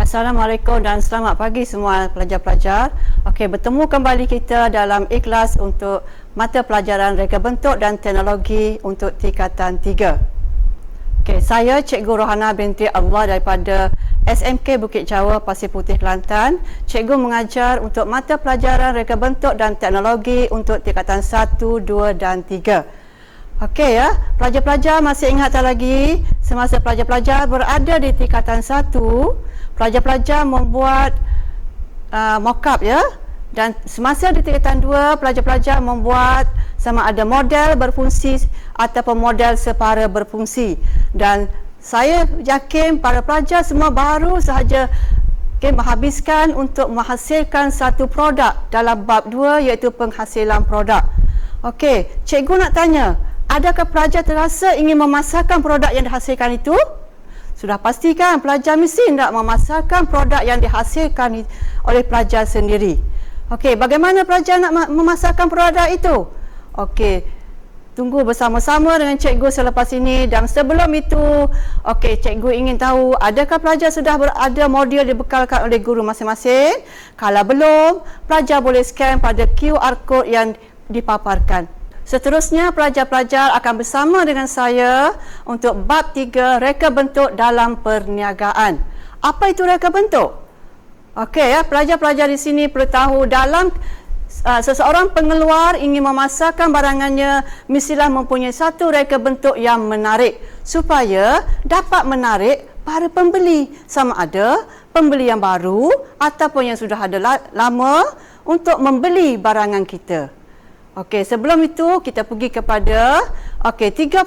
Assalamualaikum dan selamat pagi semua pelajar-pelajar. Okey, bertemu kembali kita dalam ikhlas untuk mata pelajaran reka bentuk dan teknologi untuk tingkatan 3. Okey, saya Cikgu Rohana binti Allah daripada SMK Bukit Jawa, Pasir Putih, Kelantan. Cikgu mengajar untuk mata pelajaran reka bentuk dan teknologi untuk tingkatan 1, 2 dan 3. Okey ya, pelajar-pelajar masih ingat tak lagi semasa pelajar-pelajar berada di tingkatan 1, pelajar-pelajar membuat mock-up ya, dan semasa di tingkatan 2 pelajar-pelajar membuat sama ada model berfungsi ataupun model separa berfungsi. Dan saya yakin para pelajar semua baru sahaja menghabiskan untuk menghasilkan satu produk dalam bab 2 iaitu penghasilan produk. Okey, cikgu nak tanya, adakah pelajar terasa ingin memasarkan produk yang dihasilkan itu? Sudah pastikan pelajar mesti hendak memasarkan produk yang dihasilkan oleh pelajar sendiri. Okey, bagaimana pelajar nak memasarkan produk itu? Okey, tunggu bersama-sama dengan cikgu selepas ini. Dan sebelum itu, okey, cikgu ingin tahu adakah pelajar sudah berada modul dibekalkan oleh guru masing-masing? Kalau belum, pelajar boleh scan pada QR code yang dipaparkan. Seterusnya, pelajar-pelajar akan bersama dengan saya untuk bab 3 reka bentuk dalam perniagaan. Apa itu reka bentuk? Okey ya, pelajar-pelajar di sini perlu tahu dalam seseorang pengeluar ingin memasarkan barangannya, mestilah mempunyai satu reka bentuk yang menarik supaya dapat menarik para pembeli, sama ada pembeli yang baru ataupun yang sudah ada lama untuk membeli barangan kita. Okey, sebelum itu kita pergi kepada 3.1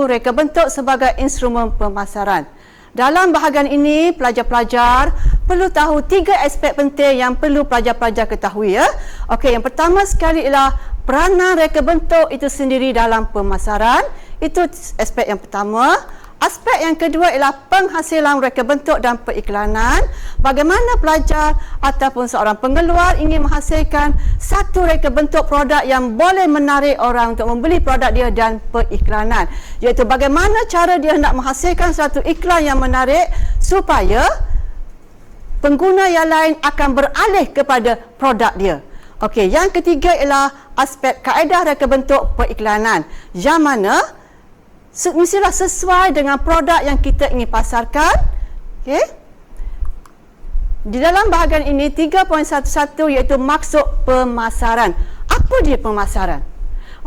reka bentuk sebagai instrumen pemasaran. Dalam bahagian ini, pelajar-pelajar perlu tahu 3 aspek penting yang perlu pelajar-pelajar ketahui ya. Okey, yang pertama sekali ialah peranan reka bentuk itu sendiri dalam pemasaran. Itu aspek yang pertama. Aspek yang kedua ialah penghasilan reka bentuk dan periklanan. Bagaimana pelajar ataupun seorang pengeluar ingin menghasilkan satu reka bentuk produk yang boleh menarik orang untuk membeli produk dia dan periklanan. Iaitu bagaimana cara dia nak menghasilkan satu iklan yang menarik supaya pengguna yang lain akan beralih kepada produk dia. Okey, yang ketiga ialah aspek kaedah reka bentuk periklanan. Yang mana mestilah sesuai dengan produk yang kita ingin pasarkan. Okey. Di dalam bahagian ini 3.11 iaitu maksud pemasaran. Apa dia pemasaran?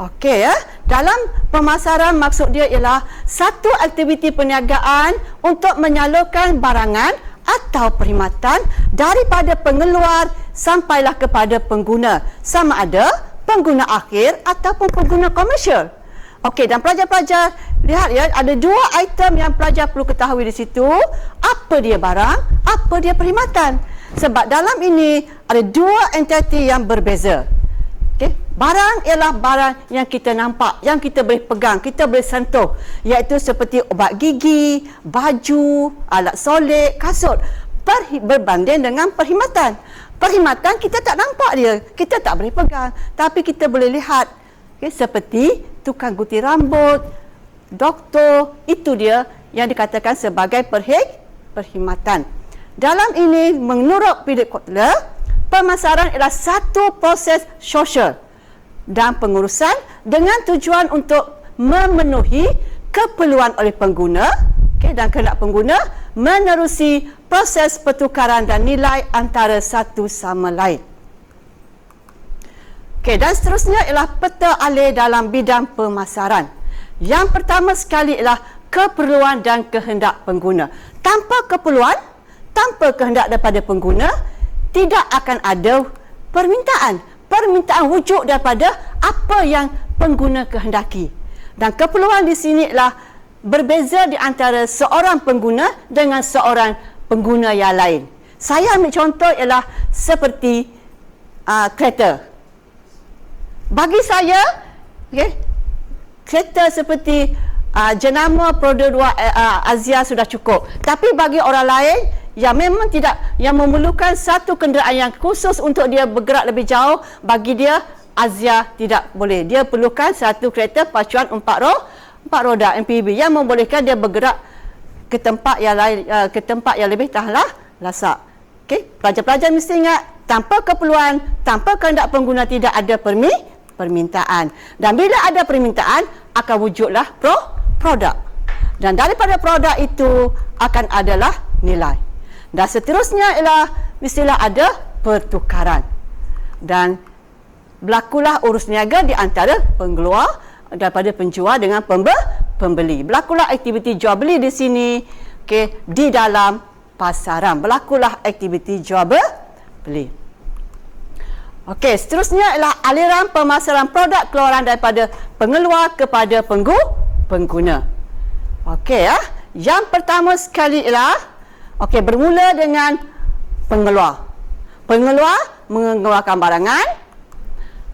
Okey ya. Dalam pemasaran maksud dia ialah satu aktiviti perniagaan untuk menyalurkan barangan atau perkhidmatan daripada pengeluar sampailah kepada pengguna, sama ada pengguna akhir ataupun pengguna komersial. Okey, dan pelajar-pelajar lihat ya, ada 2 item yang pelajar perlu ketahui di situ. Apa dia barang, apa dia perkhidmatan. Sebab dalam ini ada 2 entiti yang berbeza. Okey, barang ialah barang yang kita nampak, yang kita boleh pegang, kita boleh sentuh, iaitu seperti ubat gigi, baju, alat solek, kasut. Berbanding dengan perkhidmatan. Perkhidmatan kita tak nampak dia, kita tak boleh pegang, tapi kita boleh lihat. Okey, seperti tukang gunting rambut, doktor, itu dia yang dikatakan sebagai perkhidmatan. Dalam ini, menurut Philip Kotler, pemasaran ialah satu proses sosial dan pengurusan dengan tujuan untuk memenuhi keperluan oleh pengguna, dan kehendak pengguna menerusi proses pertukaran dan nilai antara satu sama lain. Okey, dan seterusnya ialah peta alih dalam bidang pemasaran. Yang pertama sekali ialah keperluan dan kehendak pengguna. Tanpa keperluan, tanpa kehendak daripada pengguna, tidak akan ada permintaan. Permintaan wujud daripada apa yang pengguna kehendaki. Dan keperluan di sini ialah berbeza di antara seorang pengguna dengan seorang pengguna yang lain. Saya ambil contoh ialah seperti kereta. Bagi saya, kereta seperti jenama Perodua 2 Azia sudah cukup. Tapi bagi orang lain yang memang tidak, yang memerlukan satu kenderaan yang khusus untuk dia bergerak lebih jauh, bagi dia Azia tidak boleh. Dia perlukan satu kereta pacuan 4 roda MPV yang membolehkan dia bergerak ke tempat yang lain, ke tempat yang lebih lasak. Okey, pelajar-pelajar mesti ingat, tanpa keperluan, tanpa kehendak pengguna tidak ada permintaan. Dan bila ada permintaan, akan wujudlah produk. Dan daripada produk itu akan adalah nilai. Dan seterusnya ialah mestilah ada pertukaran. Dan berlakulah urus niaga di antara pengeluar daripada penjual dengan pembeli. Berlakulah aktiviti jual beli di sini, okey, di dalam pasaran. Berlakulah aktiviti jual beli. Okey, seterusnya ialah aliran pemasaran produk keluaran daripada pengeluar kepada pengguna. Okey, yang pertama sekali ialah bermula dengan pengeluar. Pengeluar mengeluarkan barangan.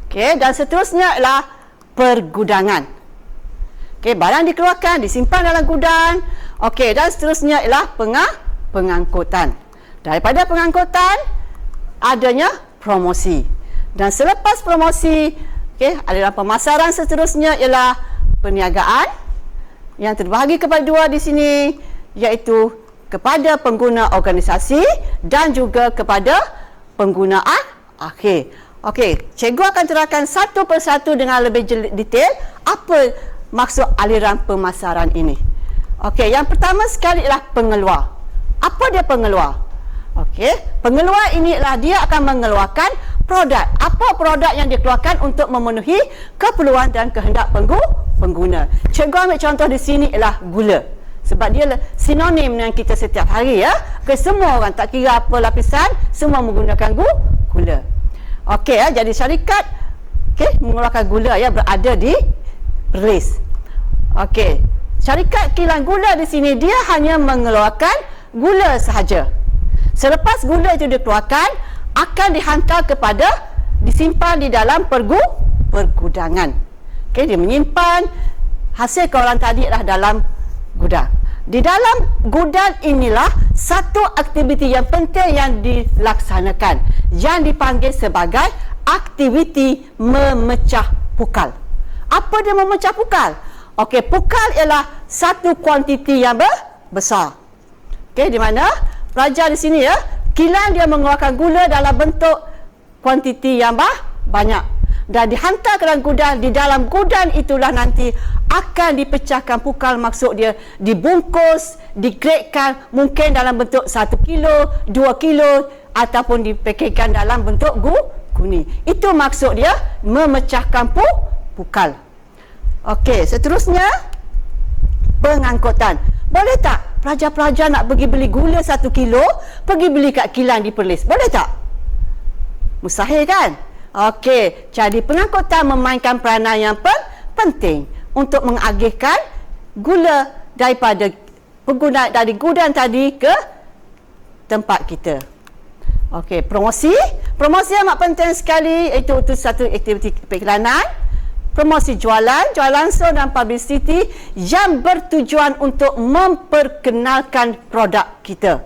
Okey, dan seterusnya ialah pergudangan. Okey, barang dikeluarkan, disimpan dalam gudang. Okey, dan seterusnya ialah pengangkutan. Daripada pengangkutan adanya promosi. Dan selepas promosi, aliran pemasaran seterusnya ialah perniagaan yang terbahagi kepada dua di sini, iaitu kepada pengguna organisasi dan juga kepada pengguna akhir. Okey, cikgu akan terangkan satu persatu dengan lebih detail apa maksud aliran pemasaran ini. Okey, yang pertama sekali ialah pengeluar. Apa dia pengeluar? Okey, pengeluar ini ialah dia akan mengeluarkan produk. Apa produk yang dikeluarkan untuk memenuhi keperluan dan kehendak pengguna. Cikgu ambil contoh di sini ialah gula. Sebab dia sinonim dengan kita setiap hari, ya. Okey, semua orang, tak kira apa lapisan, semua menggunakan gula. Okey, jadi syarikat mengeluarkan gula, ya, berada di Perlis. Okey, syarikat kilang gula di sini dia hanya mengeluarkan gula sahaja. Selepas gula itu dikeluarkan, akan dihantar kepada, disimpan di dalam pergudangan. Okey, dia menyimpan hasil keluaran tadi adalah dalam gudang. Di dalam gudang inilah satu aktiviti yang penting yang dilaksanakan, yang dipanggil sebagai aktiviti memecah pukal. Apa dia memecah pukal? Okey, pukal ialah satu kuantiti yang besar. Okey, di mana pelajar di sini, ya, kilang dia mengeluarkan gula dalam bentuk kuantiti yang banyak dan dihantar ke dalam gudang. Di dalam gudang itulah nanti akan dipecahkan pukal, maksud dia dibungkus, digradkan, mungkin dalam bentuk 1 kilo, 2 kilo ataupun dipaketkan dalam bentuk guni. Itu maksud dia memecahkan pukal. Okey, seterusnya pengangkutan. Boleh tak pelajar-pelajar nak pergi beli gula 1 kilo, pergi beli kat kilang di Perlis? Boleh tak? Mustahil, kan? Okey, jadi pengangkutan memainkan peranan yang penting untuk mengagihkan gula daripada pengguna dari gudang tadi ke tempat kita. Okey, promosi yang amat penting sekali, itu satu aktiviti periklanan. Promosi jualan langsung dan publicity yang bertujuan untuk memperkenalkan produk kita.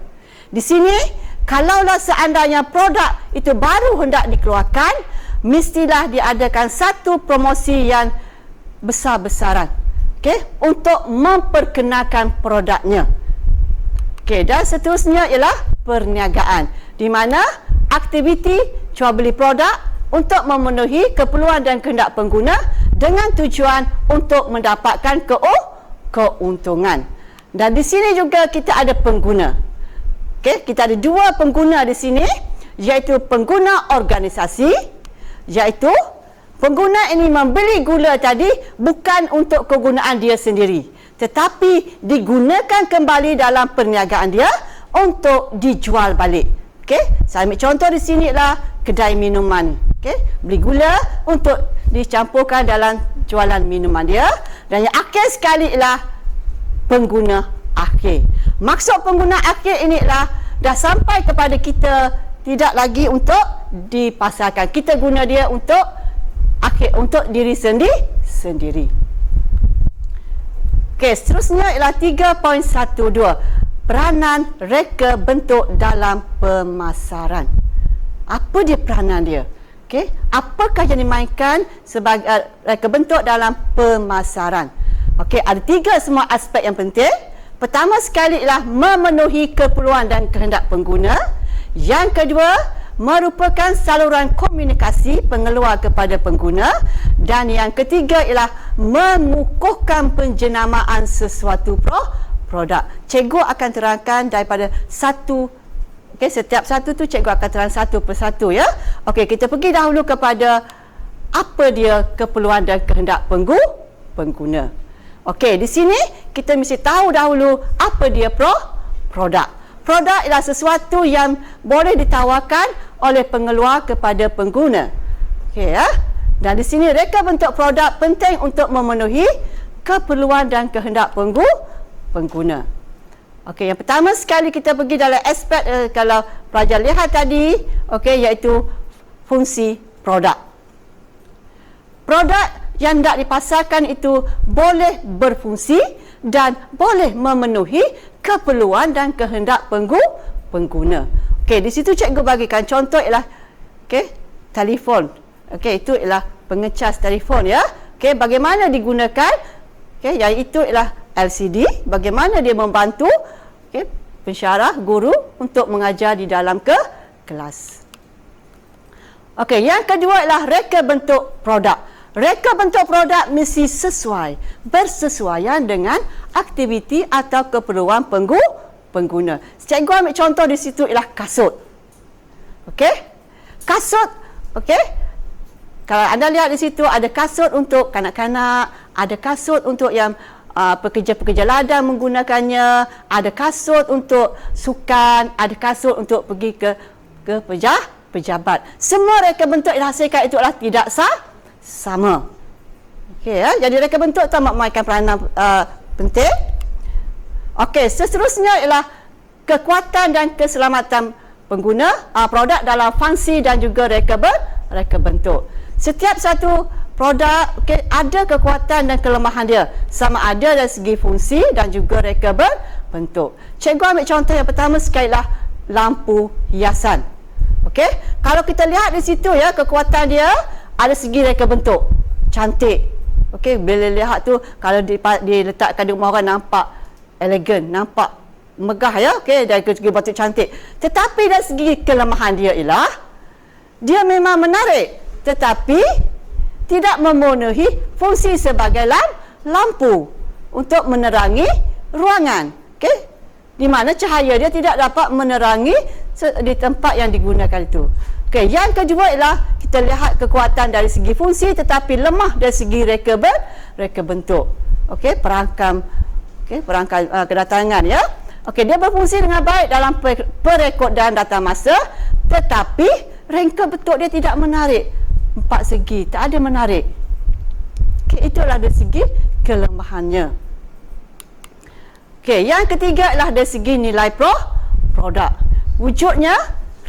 Di sini, kalaulah seandainya produk itu baru hendak dikeluarkan, mestilah diadakan satu promosi yang besar-besaran, untuk memperkenalkan produknya. Dan seterusnya ialah perniagaan, di mana aktiviti jual beli produk untuk memenuhi keperluan dan kehendak pengguna dengan tujuan untuk mendapatkan keuntungan. Dan di sini juga kita ada pengguna. Kita ada dua pengguna di sini, iaitu pengguna organisasi, iaitu pengguna ini membeli gula tadi bukan untuk kegunaan dia sendiri, tetapi digunakan kembali dalam perniagaan dia untuk dijual balik. Saya ambil contoh di sini lah kedai minuman. Beli gula untuk dicampurkan dalam jualan minuman dia. Dan yang akhir sekali ialah pengguna akhir. Maksud pengguna akhir ini ialah dah sampai kepada kita, tidak lagi untuk dipasarkan. Kita guna dia untuk akhir, untuk diri sendiri. Seterusnya ialah 3.12. Peranan reka bentuk dalam pemasaran. Apa dia peranan dia? Apakah yang dimainkan sebagai reka bentuk dalam pemasaran? Ada 3 semua aspek yang penting. Pertama sekali ialah memenuhi keperluan dan kehendak pengguna. Yang kedua, merupakan saluran komunikasi pengeluar kepada pengguna. Dan yang ketiga ialah mengukuhkan penjenamaan sesuatu produk. Cikgu akan terangkan daripada satu, setiap satu tu cikgu akan terang satu persatu ya. Okey, kita pergi dahulu kepada apa dia keperluan dan kehendak pengguna. Okey, di sini kita mesti tahu dahulu apa dia produk. Produk ialah sesuatu yang boleh ditawarkan oleh pengeluar kepada pengguna. Okey ya. Dan di sini reka bentuk produk penting untuk memenuhi keperluan dan kehendak pengguna. Okey, yang pertama sekali kita pergi dalam aspek kalau pelajar lihat tadi, okey, iaitu fungsi produk. Produk yang hendak dipasarkan itu boleh berfungsi dan boleh memenuhi keperluan dan kehendak pengguna. Okey, di situ cikgu bagikan contoh ialah telefon. Okey, itu ialah pengecas telefon ya. Okey, bagaimana digunakan? Okey, iaitu ialah LCD, bagaimana dia membantu pensyarah guru untuk mengajar di dalam kelas. Okey, yang kedua ialah reka bentuk produk. Reka bentuk produk mesti bersesuaian dengan aktiviti atau keperluan pengguna. Cikgu ambil contoh di situ ialah kasut. Okey? Kasut, okey? Kalau anda lihat di situ ada kasut untuk kanak-kanak, ada kasut untuk yang pekerja-pekerja ladang menggunakannya, ada kasut untuk sukan, ada kasut untuk pergi ke pejabat. Semua reka bentuk yang dihasilkan itu adalah tidak sama. Okey ya, jadi reka bentuk itu memainkan peranan penting. Okey, seterusnya ialah kekuatan dan keselamatan pengguna produk dalam fungsi dan juga reka bentuk. Setiap satu produk ada kekuatan dan kelemahan dia, sama ada dari segi fungsi dan juga reka bentuk. Cikgu ambil contoh yang pertama sekali lah lampu hiasan. Okey, kalau kita lihat di situ ya, kekuatan dia ada segi reka bentuk, cantik. Okey, bila lihat tu kalau diletakkan di rumah orang nampak elegan, nampak megah ya. Okey, dari segi bentuk cantik. Tetapi dari segi kelemahan dia ialah dia memang menarik, tetapi tidak memenuhi fungsi sebagai lampu untuk menerangi ruangan. Okey, di mana cahaya dia tidak dapat menerangi di tempat yang digunakan itu. Okey, yang kedua ialah kita lihat kekuatan dari segi fungsi tetapi lemah dari segi reka bentuk. Okey, perangkap kedatangan ya. Okey, dia berfungsi dengan baik dalam perekodan data masa, tetapi reka bentuk dia tidak menarik. Empat segi, tak ada menarik. Okey, itulah dari segi kelemahannya. Okey, yang ketiga ialah dari segi nilai produk. Wujudnya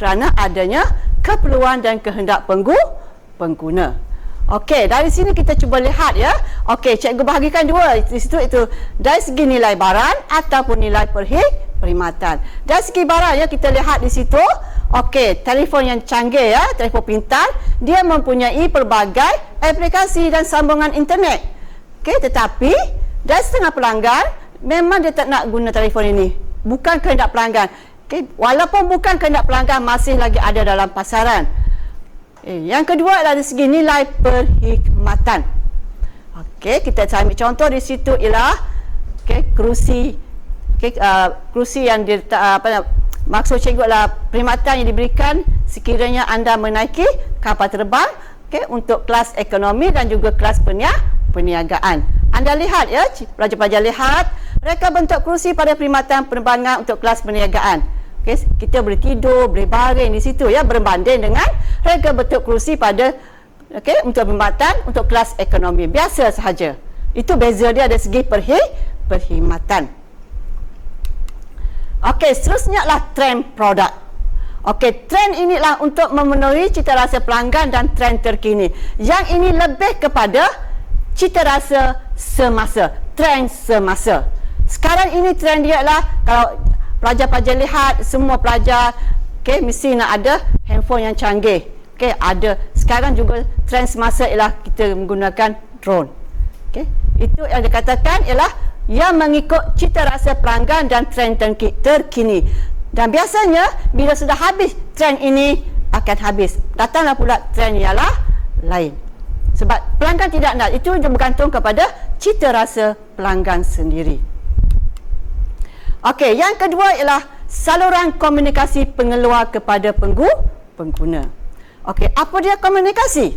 kerana adanya keperluan dan kehendak pengguna. Okey, dari sini kita cuba lihat ya. Okey, cikgu bahagikan dua di situ, itu dari segi nilai barang ataupun nilai perkhidmatan. Dari segi barang ya, kita lihat di situ. Okey, telefon yang canggih ya, telefon pintar, dia mempunyai pelbagai aplikasi dan sambungan internet. Okey, tetapi dari setengah pelanggan memang dia tak nak guna telefon ini. Bukan kehendak pelanggan. Okey, walaupun bukan kehendak pelanggan, masih lagi ada dalam pasaran. Yang kedua adalah dari segi nilai perkhidmatan. Okey, kita ambil contoh di situ ialah kerusi. Kerusi yang maksud cikgu adalah perkhidmatan yang diberikan sekiranya anda menaiki kapal terbang untuk kelas ekonomi dan juga kelas perniagaan. Anda lihat ya, pelajar-pelajar lihat reka bentuk kerusi pada perkhidmatan penerbangan untuk kelas perniagaan. Okay, kita boleh tidur, boleh baring di situ ya, berbanding dengan reka bentuk kerusi pada untuk perkhidmatan untuk kelas ekonomi biasa sahaja. Itu beza dia dari segi perkhidmatan. Okey, seterusnya adalah trend produk. Okey, trend inilah untuk memenuhi cita rasa pelanggan dan trend terkini. Yang ini lebih kepada cita rasa semasa, trend semasa. Sekarang ini trend dia adalah, kalau pelajar-pelajar lihat, semua pelajar mesti nak ada handphone yang canggih. Ada. Sekarang juga trend semasa ialah kita menggunakan drone. Itu yang dikatakan ialah yang mengikut cita rasa pelanggan dan trend terkini. Dan biasanya bila sudah habis trend ini akan habis. Datanglah pula trend yang lain. Sebab pelanggan tidak nak. Itu bergantung kepada cita rasa pelanggan sendiri. Okey, yang kedua ialah saluran komunikasi pengeluar kepada pengguna. Okey, apa dia komunikasi?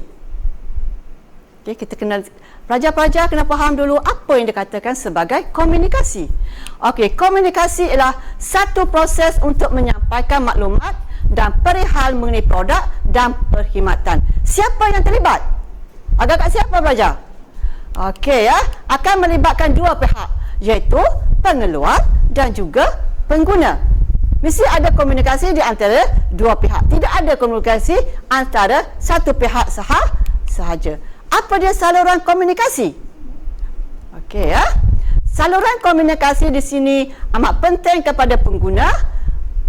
Okey, kita kena pelajar-pelajar kena faham dulu apa yang dikatakan sebagai komunikasi. Okey, komunikasi ialah satu proses untuk menyampaikan maklumat dan perihal mengenai produk dan perkhidmatan. Siapa yang terlibat? Agak-agak siapa pelajar? Okey ya, akan melibatkan dua pihak, iaitu pengeluar dan juga pengguna. Mesti ada komunikasi di antara dua pihak. Tidak ada komunikasi antara satu pihak sahaja. Apa dia saluran komunikasi? Okey ya. Saluran komunikasi di sini amat penting kepada pengguna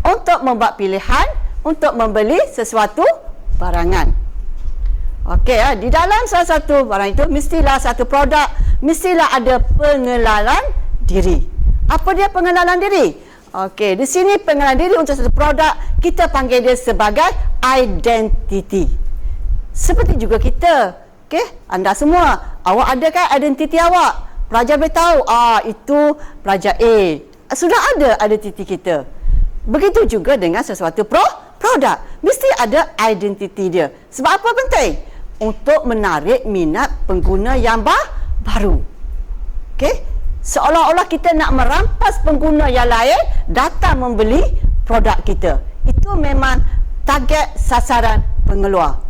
untuk membuat pilihan untuk membeli sesuatu barangan. Okey ya, di dalam salah satu barang itu mestilah satu produk, mestilah ada pengenalan diri. Apa dia pengenalan diri? Okey, di sini pengenalan diri untuk satu produk kita panggil dia sebagai identity. Seperti juga kita. Okey, anda semua, awak ada kan identiti awak? Pelajar boleh tahu, itu pelajar A. Sudah ada identiti kita. Begitu juga dengan sesuatu produk. Mesti ada identiti dia. Sebab apa penting? Untuk menarik minat pengguna yang baru. Okey? Seolah-olah kita nak merampas pengguna yang lain datang membeli produk kita. Itu memang target sasaran pengeluar.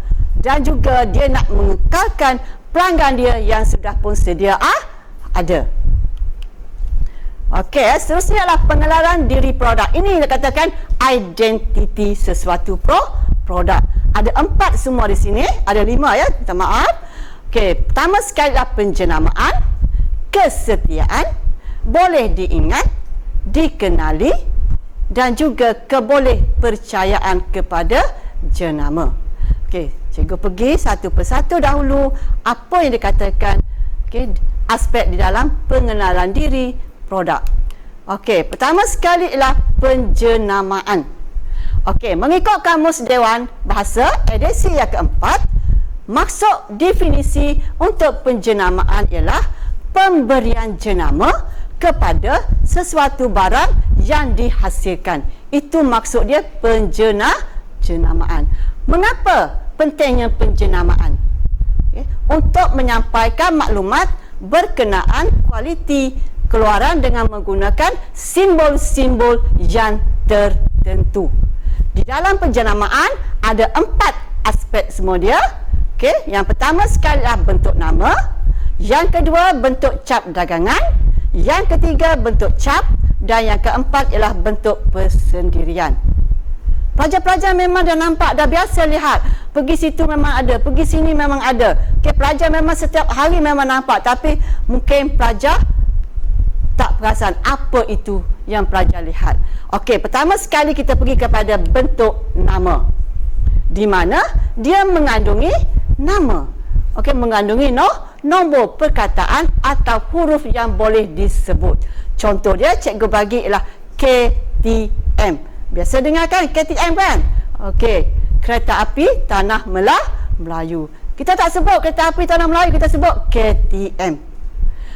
Dan juga dia nak mengekalkan pelanggan dia yang sudah pun sedia ada. Okey, seterusnya adalah pengenalan diri produk. Ini dikatakan identiti sesuatu produk. Ada 4 semua di sini. Ada 5 ya, minta maaf. Okey, pertama sekali adalah penjenamaan, kesetiaan, boleh diingat, dikenali dan juga kebolehpercayaan kepada jenama. Okey, cikgu pergi satu persatu dahulu apa yang dikatakan, okey, aspek di dalam pengenalan diri produk. Okey, pertama sekali ialah penjenamaan. Okey, mengikut Kamus Dewan Bahasa edisi yang keempat, maksud definisi untuk penjenamaan ialah pemberian jenama kepada sesuatu barang yang dihasilkan. Itu maksud dia penjenamaan. Mengapa pentingnya penjenamaan? Okay. Untuk menyampaikan maklumat berkenaan kualiti keluaran dengan menggunakan simbol-simbol yang tertentu. Di dalam penjenamaan ada 4 aspek semua dia. Okay. Yang pertama sekali adalah bentuk nama. Yang kedua bentuk cap dagangan. Yang ketiga bentuk cap. Dan yang keempat ialah bentuk persendirian. Pelajar-pelajar memang dah nampak, dah biasa lihat. Pergi situ memang ada, pergi sini memang ada. Okay, pelajar memang setiap hari memang nampak. Tapi mungkin pelajar tak perasan apa itu yang pelajar lihat. Okey, pertama sekali kita pergi kepada bentuk nama. Di mana dia mengandungi nama. Okey, mengandungi nombor perkataan atau huruf yang boleh disebut. Contoh dia cikgu bagi ialah KTM. Biasa dengar kan KTM kan? Okey, kereta api tanah Melayu. Kita tak sebut kereta api tanah Melayu, kita sebut KTM.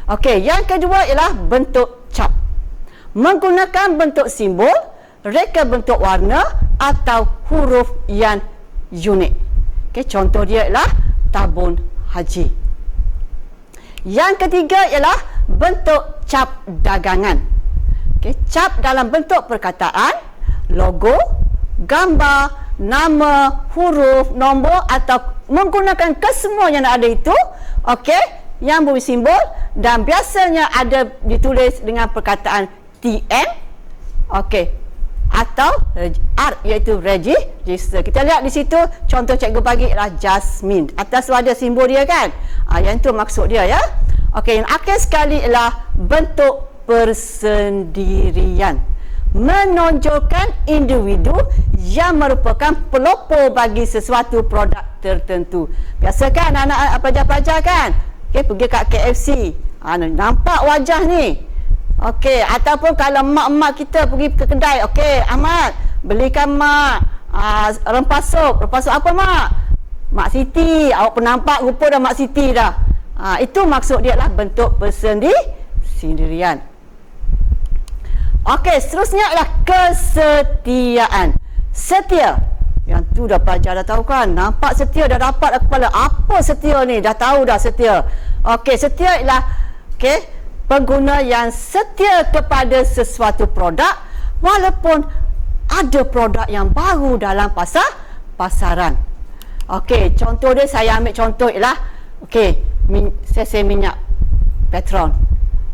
Okey, yang kedua ialah bentuk cap. Menggunakan bentuk simbol, reka bentuk warna atau huruf yang unik. Okey, contoh dia ialah tabung haji. Yang ketiga ialah bentuk cap dagangan. Okey, cap dalam bentuk perkataan, logo, gambar, nama, huruf, nombor atau menggunakan kesemua yang ada itu. Okey, yang bersimbol dan biasanya ada ditulis dengan perkataan TM. Okey, atau R iaitu register. Kita lihat di situ contoh cikgu bagi ialah Jasmine. Atas tu ada simbol dia kan? Yang itu maksud dia ya. Okey, yang akhir sekali ialah bentuk persendirian. Menonjolkan individu yang merupakan pelopor bagi sesuatu produk tertentu. Biasa kan anak-anak pelajar-pelajar kan? Okey, pergi kat KFC. Nampak wajah ni. Okey, ataupun kalau mak-mak kita pergi ke kedai, okey, Ahmad, belikan mak rempah sup. Rempah sup apa, mak? Mak Siti. Awak pun nampak rupa dah Mak Siti dah. Itu maksud dia lah bentuk persendirian. Okey, seterusnya adalah kesetiaan. Setia. Yang tu dah pelajar dah tahu kan? Nampak setia dah dapat dah kepala. Apa setia ni? Dah tahu dah setia. Okey, setia ialah pengguna yang setia kepada sesuatu produk walaupun ada produk yang baru dalam pasaran. Okey, contoh dia saya ambil contoh ialah sesi minyak Petron.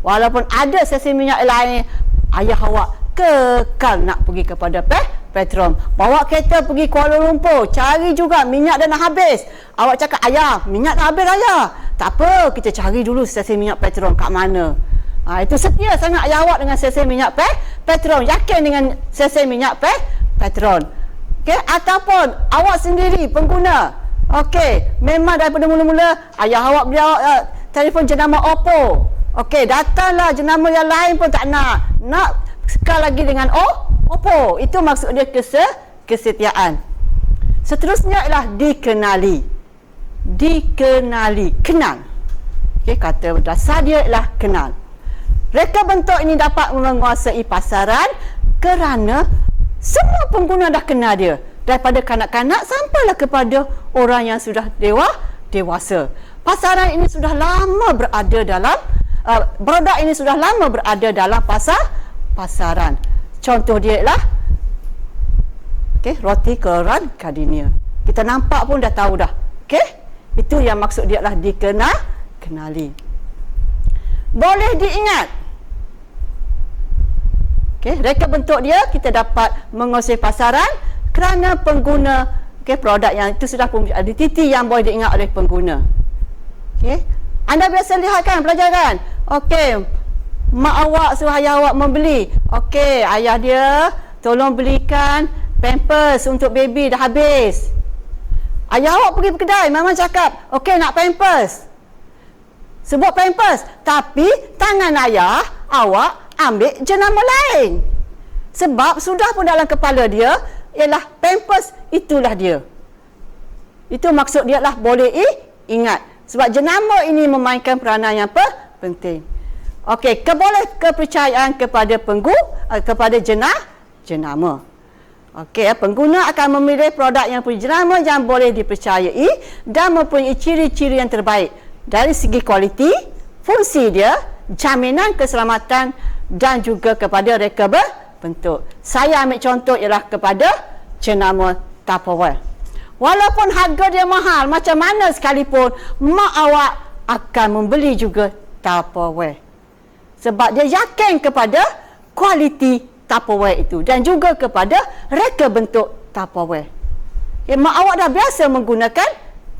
Walaupun ada sesi minyak lain, ayah awak kekal nak pergi kepada Petron. Bawa kereta pergi Kuala Lumpur, cari juga minyak dah nak habis. Awak cakap, ayah, minyak dah habis ayah. Tak apa, kita cari dulu stesen minyak Petron kat mana. Itu setia sangat ayah awak dengan stesen minyak Petron. Yakin dengan stesen minyak Petron. Okey, ataupun awak sendiri pengguna. Okey, memang daripada mula-mula ayah awak beli telefon jenama Oppo. Okey, datanglah jenama yang lain pun tak nak. Nak sekali lagi dengan Oppo. Itu maksud dia kesetiaan. Seterusnya ialah dikenali. Kenal. Okey, kata dasar dia ialah kenal. Reka bentuk ini dapat menguasai pasaran kerana semua pengguna dah kenal dia. Daripada kanak-kanak sampailah kepada orang yang sudah dewasa. Pasaran ini sudah lama berada dalam produk ini sudah lama berada dalam pasaran. Contoh dia ialah roti keran Gardenia. Kita nampak pun dah tahu dah. Okey? Itu yang maksud dia adalah kenali. Boleh diingat. Okey, reka bentuk dia kita dapat menguasai pasaran kerana pengguna produk yang itu sudah pun ada titik yang boleh diingat oleh pengguna. Okey. Anda biasa lihat kan pelajaran. Okey, mak awak suruh ayah awak membeli. Okey, ayah dia tolong belikan pampers untuk baby dah habis. Ayah awak pergi kedai, memang cakap, okey nak pampers. Sebut pampers, tapi tangan ayah awak ambil jenama lain. Sebab sudah pun dalam kepala dia ialah pampers itulah dia. Itu maksud dia lah boleh ingat. Sebab jenama ini memainkan peranan yang penting. Okey, kepercayaan kepada kepada jenama. Okey, pengguna akan memilih produk yang punya jenama yang boleh dipercayai dan mempunyai ciri-ciri yang terbaik dari segi kualiti, fungsi dia, jaminan keselamatan dan juga kepada reka bentuk. Saya ambil contoh ialah kepada jenama Tupperware. Walaupun harga dia mahal macam mana sekalipun, mak awak akan membeli juga Tupperware. Sebab dia yakin kepada kualiti Tupperware itu dan juga kepada reka bentuk Tupperware. Mak awak dah biasa menggunakan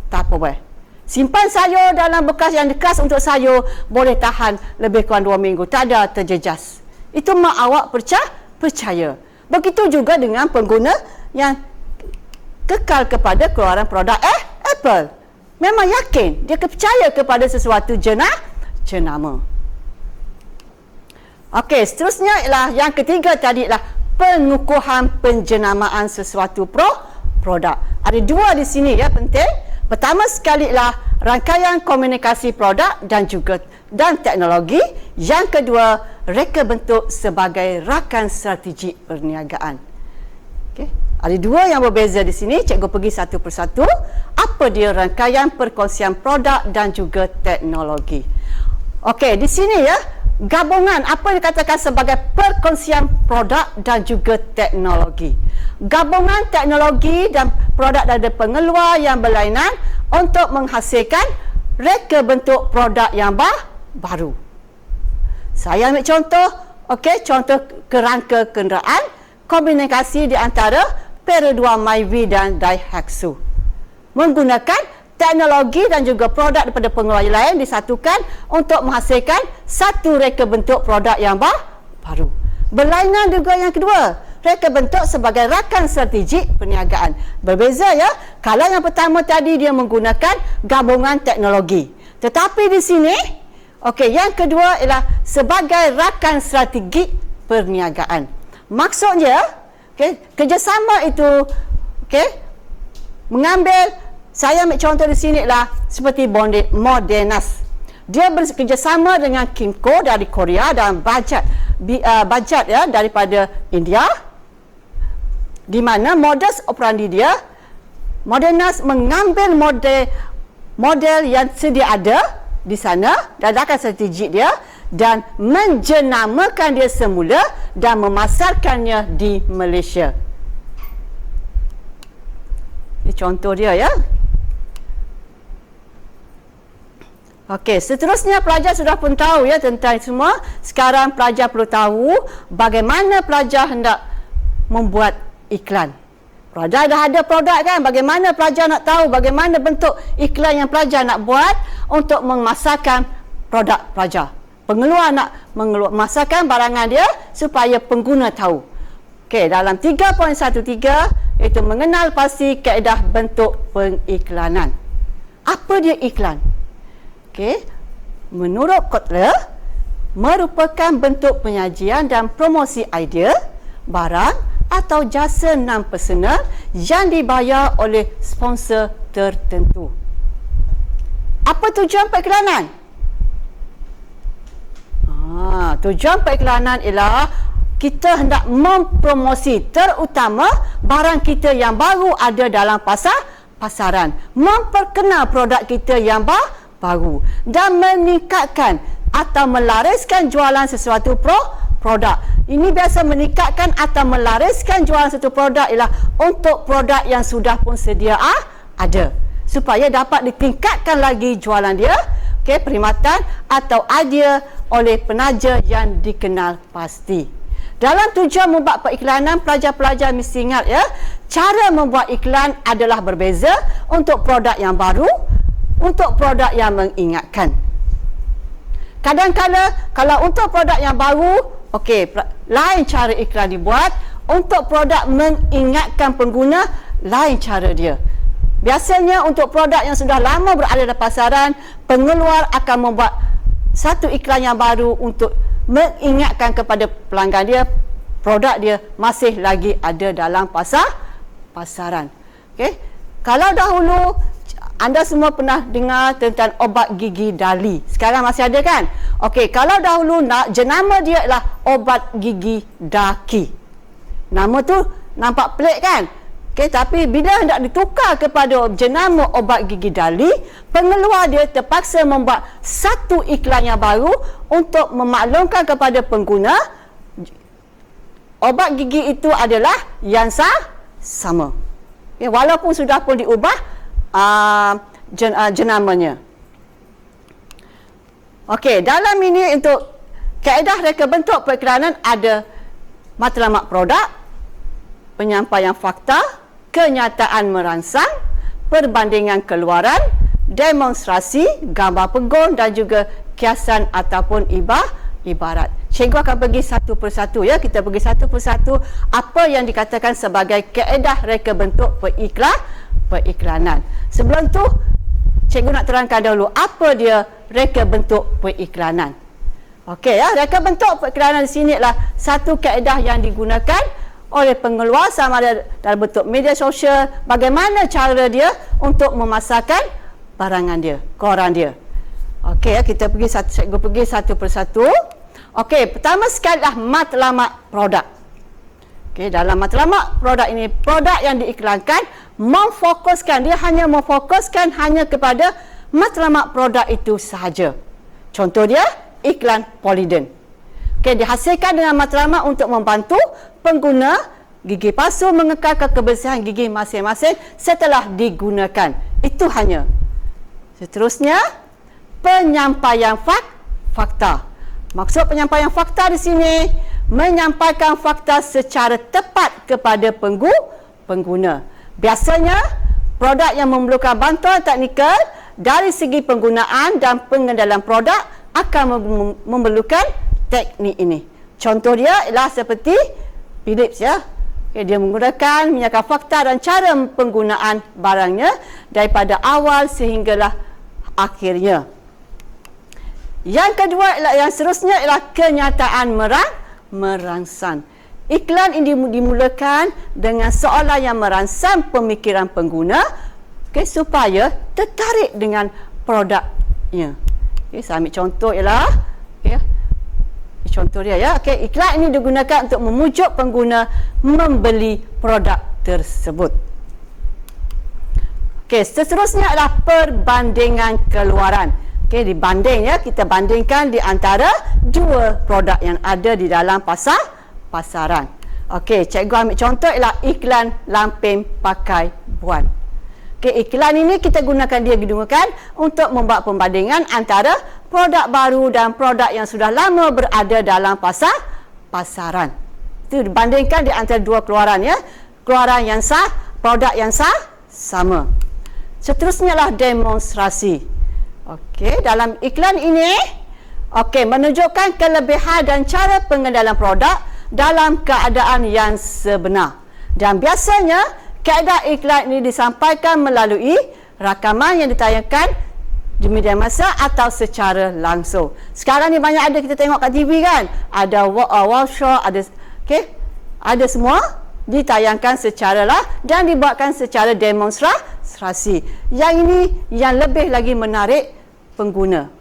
Tupperware. Simpan sayur dalam bekas yang keras untuk sayur boleh tahan lebih kurang 2 minggu, tak ada terjejas. Itu mak awak percaya. Begitu juga dengan pengguna yang kekal kepada keluaran produk Apple. Memang yakin, dia percaya kepada sesuatu jenama. Okey, seterusnya ialah yang ketiga tadi ialah pengukuhan penjenamaan sesuatu produk. Ada 2 di sini ya penting. Pertama sekali ialah rangkaian komunikasi produk dan teknologi. Yang kedua, reka bentuk sebagai rakan strategi perniagaan. Okey, ada 2 yang berbeza di sini. Cikgu pergi satu persatu. Apa dia rangkaian perkongsian produk dan juga teknologi? Okey, di sini ya gabungan apa dikatakan sebagai perkongsian produk dan juga teknologi. Gabungan teknologi dan produk dari pengeluar yang berlainan untuk menghasilkan reka bentuk produk yang baru. Saya ambil contoh, contoh kerangka kenderaan, komunikasi di antara Perodua Myvi dan Daihatsu. Menggunakan teknologi dan juga produk daripada pengeluar lain disatukan untuk menghasilkan satu reka bentuk produk yang baru. Berlainan juga yang kedua, reka bentuk sebagai rakan strategik perniagaan. Berbeza ya, kalau yang pertama tadi dia menggunakan gabungan teknologi. Tetapi di sini, Okey, yang kedua ialah sebagai rakan strategik perniagaan. Maksudnya, kerjasama itu mengambil, saya ambil contoh di sini lah seperti Modernas. Dia bekerjasama dengan Kimco dari Korea dan Bajaj daripada India, di mana modus operandi dia, Modernas mengambil model yang sedia ada di sana, rakan strategik dia, dan menjenamakan dia semula dan memasarkannya di Malaysia. Ini contoh dia ya. Okey, seterusnya pelajar sudah pun tahu ya tentang semua. Sekarang pelajar perlu tahu bagaimana pelajar hendak membuat iklan. Pelajar dah ada produk kan? Bagaimana pelajar nak tahu bagaimana bentuk iklan yang pelajar nak buat untuk memasarkan produk pelajar. Pengeluar nak memasarkan barangan dia supaya pengguna tahu. Okey, dalam 3.13 itu mengenal pasti kaedah bentuk pengiklanan. Apa dia iklan? Okey, menurut Kotler, merupakan bentuk penyajian dan promosi idea, barang atau jasa non-personal yang dibayar oleh sponsor tertentu. Apa tujuan periklanan? Tujuan periklanan ialah kita hendak mempromosi terutama barang kita yang baru ada dalam pasaran, memperkenal produk kita yang baru dan meningkatkan atau melariskan jualan sesuatu produk. Ini biasa meningkatkan atau melariskan jualan satu produk ialah untuk produk yang sudah pun sedia ada, supaya dapat ditingkatkan lagi jualan dia, perkhidmatan atau idea oleh penaja yang dikenal pasti. Dalam tujuan membuat periklanan, pelajar-pelajar mesti ingat ya, cara membuat iklan adalah berbeza untuk produk yang baru, untuk produk yang mengingatkan. Kadang-kadang kalau untuk produk yang baru, lain cara iklan dibuat. Untuk produk mengingatkan pengguna, lain cara dia. Biasanya untuk produk yang sudah lama berada dalam pasaran, pengeluar akan membuat satu iklan yang baru untuk mengingatkan kepada pelanggan dia, produk dia masih lagi ada dalam pasaran. Kalau dahulu anda semua pernah dengar tentang obat gigi Dali. Sekarang masih ada kan? Kalau dahulu jenama dia adalah obat gigi Daki. Nama tu nampak pelik kan? Tapi bila hendak ditukar kepada jenama obat gigi Dali, pengeluar dia terpaksa membuat satu iklan yang baru untuk memaklumkan kepada pengguna obat gigi itu adalah yang sama. Walaupun sudah pun diubah jenamanya. Dalam ini untuk kaedah reka bentuk periklanan ada matlamat produk, penyampaian fakta, kenyataan merangsang, perbandingan keluaran, demonstrasi, gambar pegon dan juga kiasan ataupun ibarat. Cikgu akan pergi satu persatu ya. Kita pergi satu persatu apa yang dikatakan sebagai kaedah reka bentuk periklanan. Sebelum tu, cikgu nak terangkan dahulu apa dia reka bentuk periklanan. Reka bentuk periklanan di sini adalah satu kaedah yang digunakan oleh pengeluar sama ada dalam bentuk media sosial, bagaimana cara dia untuk memasarkan barangan dia, koran dia. Kita pergi cikgu pergi satu persatu. Pertama sekali adalah matlamat produk. Dalam matlamat produk ini, produk yang diiklankan dia hanya memfokuskan hanya kepada matlamat produk itu sahaja. Contoh dia, iklan Polident. Dihasilkan dengan matlamat untuk membantu pengguna gigi palsu mengekalkan kebersihan gigi masing-masing setelah digunakan. Itu hanya. Seterusnya, penyampaian fakta. Maksud penyampaian fakta di sini, menyampaikan fakta secara tepat kepada pengguna. Biasanya, produk yang memerlukan bantuan teknikal dari segi penggunaan dan pengendalan produk akan memerlukan teknik ini. Contoh dia ialah seperti Philips ya. Dia menggunakan menyatakan fakta dan cara penggunaan barangnya daripada awal sehinggalah akhirnya. Yang kedua ialah, yang seterusnya ialah kenyataan merangsang. Iklan ini dimulakan dengan soalan yang merangsang pemikiran pengguna, supaya tertarik dengan produknya. Saya ambil contoh ialah, contoh dia ya. Iklan ini digunakan untuk memujuk pengguna membeli produk tersebut. Seterusnya adalah perbandingan keluaran. Dibanding ya, kita bandingkan di antara dua produk yang ada di dalam pasaran. Cikgu ambil contoh ialah iklan lampin pakai buan. Iklan ini kita digunakan untuk membuat perbandingan antara produk baru dan produk yang sudah lama berada dalam pasaran. Itu dibandingkan di antara dua keluaran ya. Keluaran yang sah, produk yang sama. Seterusnya adalah demonstrasi. Dalam iklan ini menunjukkan kelebihan dan cara pengenalan produk dalam keadaan yang sebenar. Dan biasanya kaedah iklan ini disampaikan melalui rakaman yang ditayangkan di media massa atau secara langsung. Sekarang ni banyak ada kita tengok kat TV kan, ada workshop, ada semua ditayangkan secara dan dibuatkan secara demonstrasi. Yang ini yang lebih lagi menarik pengguna.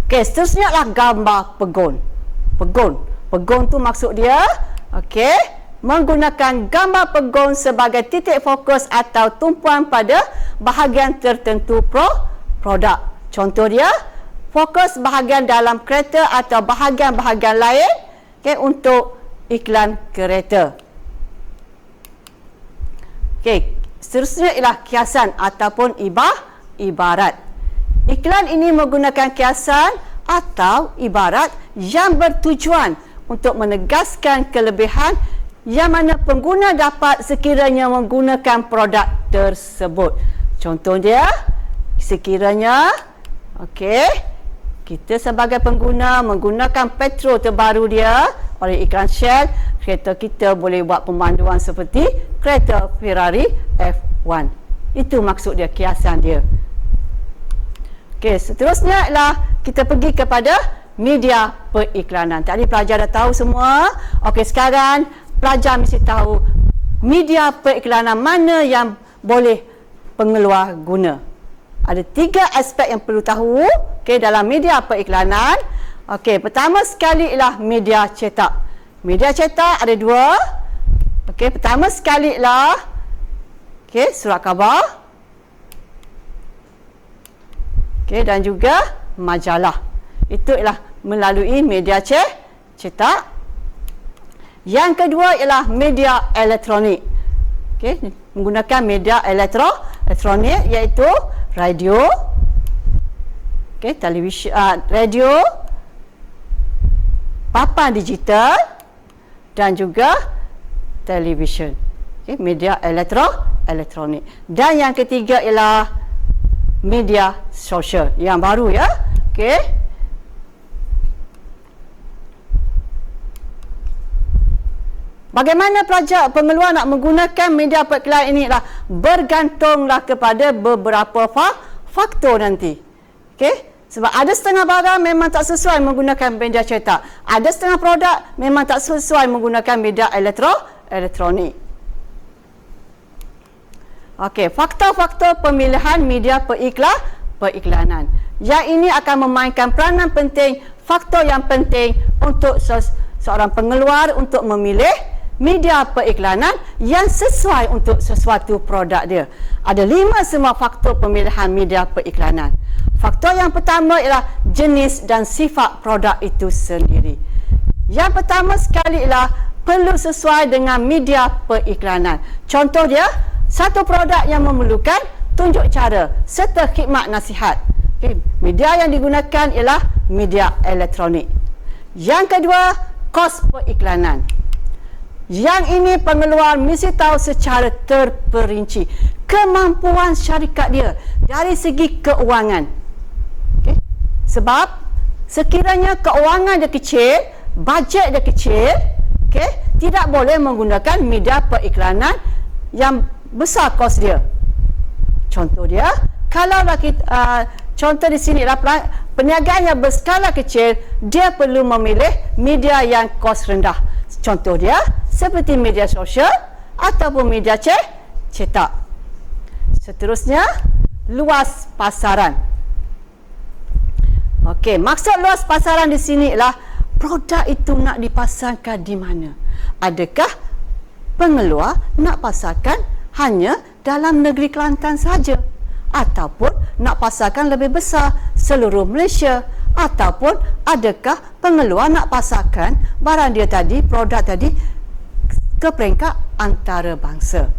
Seterusnya adalah gambar pegon. Pegon tu maksud dia menggunakan gambar pegon sebagai titik fokus atau tumpuan pada bahagian tertentu produk. Contoh dia, fokus bahagian dalam kereta atau bahagian-bahagian lain untuk iklan kereta. Seterusnya ialah kiasan ataupun ibarat. Iklan ini menggunakan kiasan atau ibarat yang bertujuan untuk menegaskan kelebihan yang mana pengguna dapat sekiranya menggunakan produk tersebut. Contoh dia, sekiranya kita sebagai pengguna menggunakan petrol terbaru dia oleh iklan Shell, kereta kita boleh buat pemanduan seperti kereta Ferrari F1. Itu maksud dia, kiasan dia. Seterusnya ialah kita pergi kepada media periklanan. Tadi pelajar dah tahu semua. Sekarang pelajar mesti tahu media periklanan mana yang boleh pengeluar guna. Ada 3 aspek yang perlu tahu dalam media periklanan. Pertama sekali ialah media cetak. Media cetak ada 2. Pertama sekali ialah surat khabar. Dan juga majalah. Itu ialah melalui media cetak. Yang kedua ialah media elektronik. Menggunakan media elektronik iaitu radio, televisyen, radio, papan digital dan juga televisyen. Media elektronik. Dan yang ketiga ialah media sosial yang baru ya. Bagaimana pelajar pengeluar nak menggunakan media periklanan ini bergantunglah kepada beberapa faktor nanti. Sebab ada setengah barang memang tak sesuai menggunakan media cetak. Ada setengah produk memang tak sesuai menggunakan media elektronik. Faktor-faktor pemilihan media periklanan. Yang ini akan memainkan peranan penting, faktor yang penting untuk seorang pengeluar untuk memilih media periklanan yang sesuai untuk sesuatu produk dia. Ada 5 semua faktor pemilihan media periklanan. Faktor yang pertama ialah jenis dan sifat produk itu sendiri. Yang pertama sekali ialah perlu sesuai dengan media periklanan. Contoh dia, satu produk yang memerlukan tunjuk cara serta khidmat nasihat. Media yang digunakan ialah media elektronik. Yang kedua, kos periklanan. Yang ini pengeluar mesti tahu secara terperinci kemampuan syarikat dia dari segi keuangan. Sebab sekiranya keuangan dia kecil, bajet dia kecil, tidak boleh menggunakan media periklanan yang besar kos dia. Contoh dia, kalau contoh di sini lah, perniagaan yang berskala kecil, dia perlu memilih media yang kos rendah. Contoh dia seperti media sosial ataupun media cetak. Seterusnya, luas pasaran. Okey, maksud luas pasaran di sini ialah produk itu nak dipasarkan di mana? Adakah pengeluar nak pasarkan hanya dalam negeri Kelantan saja, ataupun nak pasarkan lebih besar seluruh Malaysia, ataupun adakah pengeluar nak pasarkan barang dia tadi, produk tadi ke peringkat antarabangsa.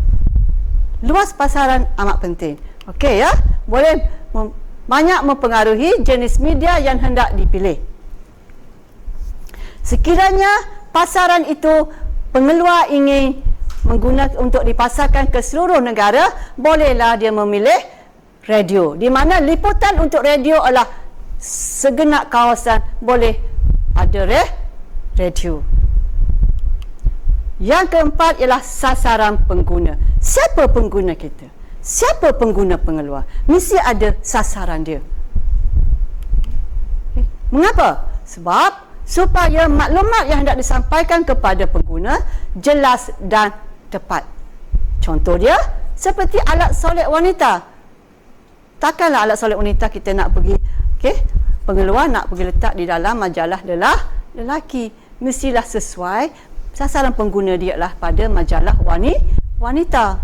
Luas pasaran amat penting. Okey ya, boleh banyak mempengaruhi jenis media yang hendak dipilih. Sekiranya pasaran itu pengeluar ingin menggunakan untuk dipasarkan ke seluruh negara, bolehlah dia memilih radio, di mana liputan untuk radio adalah segenap kawasan boleh ada radio. Yang keempat ialah sasaran pengguna. Siapa pengguna kita? Siapa pengguna pengeluar? Mesti ada sasaran dia. Mengapa? Sebab supaya maklumat yang hendak disampaikan kepada pengguna jelas dan tepat. Contoh dia seperti alat solat wanita. Takkanlah alat solat wanita kita nak pergi, pengeluar nak pergi letak di dalam majalah lelaki. Mestilah sesuai sasaran pengguna dia lah pada majalah wanita.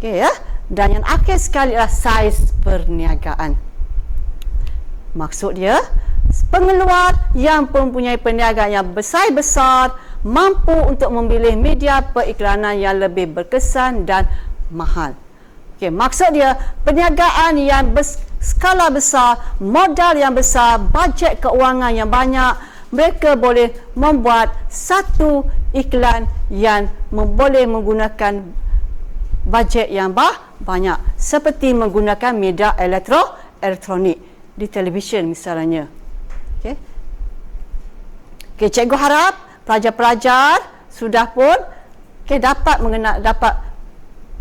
Okey ya. Dan yang akhir sekali adalah saiz perniagaan. Maksud dia, pengeluar yang mempunyai perniagaan yang besar-besar mampu untuk memilih media periklanan yang lebih berkesan dan mahal. Okey, maksud dia perniagaan yang berskala besar, modal yang besar, bajet keuangan yang banyak, mereka boleh membuat satu iklan yang boleh menggunakan bajet yang banyak, seperti menggunakan media elektronik di televisyen misalnya. Okey, cikgu harap pelajar-pelajar sudah pun dapat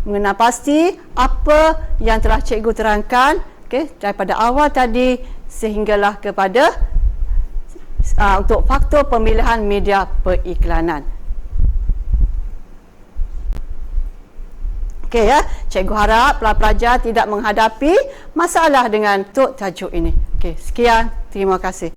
mengenal pasti apa yang telah cikgu terangkan daripada awal tadi sehinggalah kepada untuk faktor pemilihan media periklanan. Okey ya, cikgu harap pelajar tidak menghadapi masalah dengan tajuk ini. Okey, sekian, terima kasih.